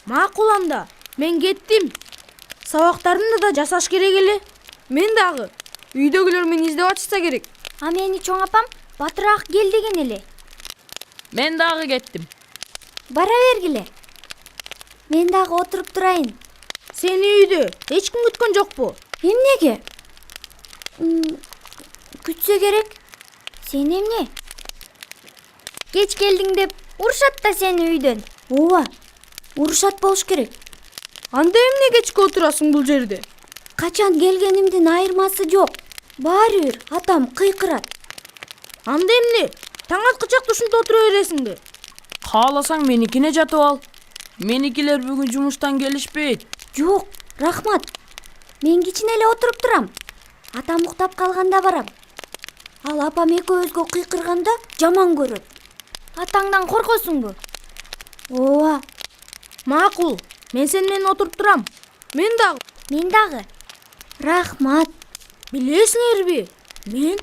Макул анда. Мен кеттим. Сабактарымды да жасаш керек эле. Мен дагы. Үйдөгүлөр мени издеп атышса керек. А мени чоң апам батыраак кел деген эле. Мен дагы кеттим. Бара бергиле. Мен дагы отуруп турайын. Сени үйдө эч ким күткөн жокпу? Эмнеге? Күтсө керек. Сен эмне? Кеч келдиң деп урушат да сени үйдөн. Ооба. Урушат болуш керек. Анда эмне кечке отурасың бул жерде? Качан келгенимдин айырмасы жок. Баары бир атам кыйкырат. Анда эмне? Таң аткычак ушунда отура бересиңби? Кааласаң меникине жатып ал. Меникилер бүгүн жумуштан келишпейт. Жок, рахмат. Мен кичине эле отуруп турам. Атам уктап калганда барам. Ал апам экөөбүзгө кыйкырганда жаман көрөт. Атаңдан коркосуңбу? Ооба. Макул. Мен сени менен отуруп турам. Мен дагы. Мен дагы. Рахмат. Билесиңерби? Мен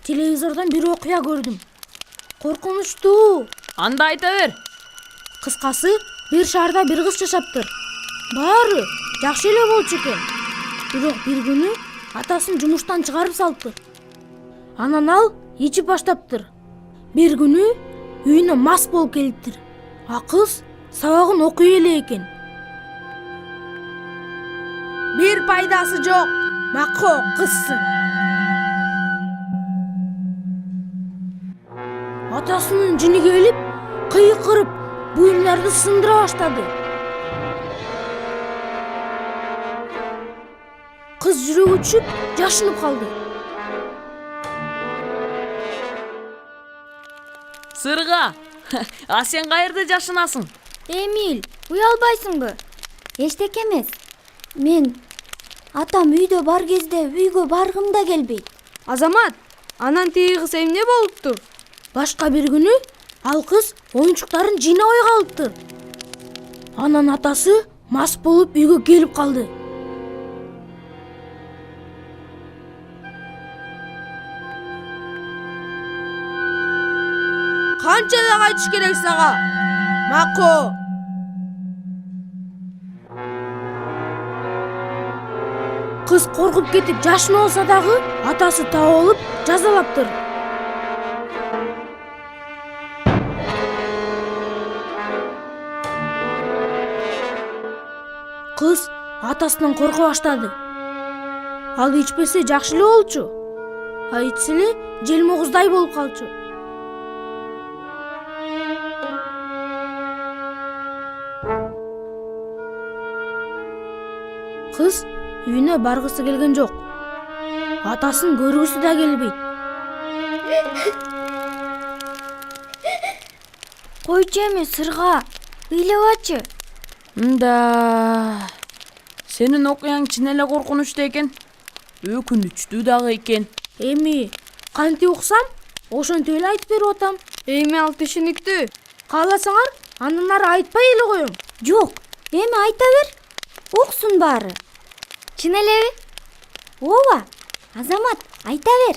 телевизордон бир окуя көрдүм. Коркунучтуу. Анда айта бер. Кыскасы, бир шаарда бир кыз жашаптыр. Баары жакшы эле болчу экен. Бирок бир күнү атасын жумуштан чыгарып салыптыр. Анан ал ичип баштаптыр. Бир күнү үйүнө мас болуп келиптир. А кыз сабагын окуй эле экен. Бир пайдасы жок. Мако кызсың. Атасынын жини келип, кыйкырып, буюмдарды сындыра баштады. Кыз жүрөгү түшүп, жашынып калды. Сырга. А сен каерде жашынасың? Эмил, уялбайсыңбы? Эчтеке эмес. Мен атам үйдө бар кезде үйгө баргым да келбейт. Азамат, анан тиги кыз эмне болуптур? Башка бир күнү ал кыз оюнчуктарын жыйнабай калыптыр. Анан атасы мас болуп үйгө келип калды. Канчада кайтыш керек сага? Мако. Кыз коркуп кетип жашынып алса дагы атасы таап алып жазалаптыр. Кыз атасынан корко баштады. Ал ичпесе жакшы эле болчу. А ичсе эле желмогуздай болуп калчу. Кыз үйүнө баргысы келген жок. Атасын көргүсү да келбейт. Койчу эми Сырга, ыйлабачы. Да. Сенин окуяң чын эле коркунучтуу экен. Өкүнүчтүү дагы экен. Эми кантип уксам, ошентип эле айтып берип атам. Эми ал түшүнүктүү. Кааласаңар, андан ары айтпай эле коем. Жок, эми айта бер. Уксун баары. Чын элеби? Ооба. Азамат, айта бер.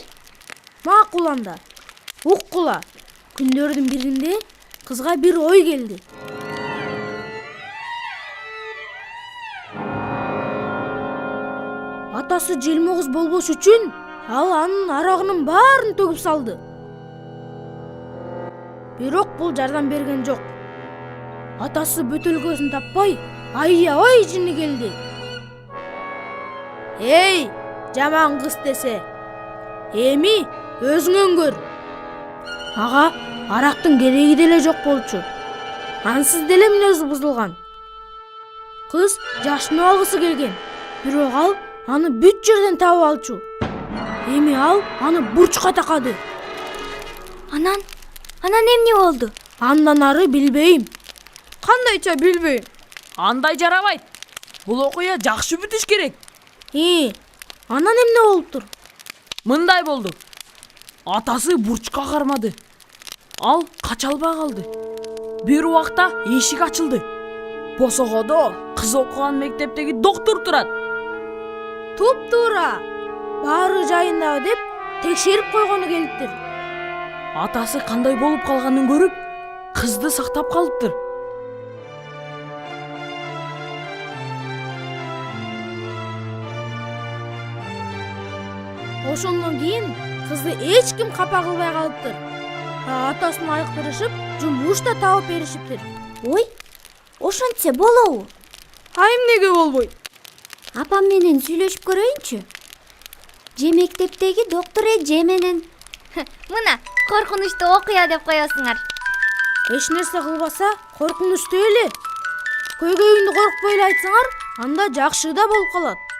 Макул анда. Уккула. Күндөрдүн биринде кызга бир ой келди. Атасы желмогуз болбош үчүн ал анын арагынын баарын төгүп салды. Бирок бул жардам берген жок. Атасы бөтөлкөсүн таппай, аябай жини келди. Эй, жаман кыз десе, эми өзүңөн көр. Ага арактын кереги деле жок болчу. Ансыз деле мүнөзү бузулган. Кыз жашынып алгысы келген, бирок ал аны бүт жерден таап алчу. Эми ал аны бурчка такады. Анан эмне болду? Андан ары билбейм. Кандайча билбейм. Андай жарабайт. Бул окуя жакшы бүтүш керек. Анан эмне болуптур? Мындай болду. Атасы бурчка кармады. Ал кача албай калды. Бир убакта эшик ачылды. Босогодо кыз окуган мектептеги доктор турат. Туп-туура. Баары жайындабы деп текшерип койгону келиптир. Атасы кандай болуп калганын көрүп, кызды сактап калыптыр. Ошондон кийин кызды эч ким капа кылбай калыптыр. Атасын айыктырышып, жумуш да табып беришиптир. Ой, ошентсе болобу? А эмнеге болбойт? Апам менен сүйлөшүп көрөйүнчү. Же мектептеги доктор эже менен. Мына, коркунучтуу окуя деп коесуңар. Эч нерсе кылбаса, коркунучтуу эле. Көйгөйүңдү коркпой эле айтсаңар, анда жакшы да болуп калат.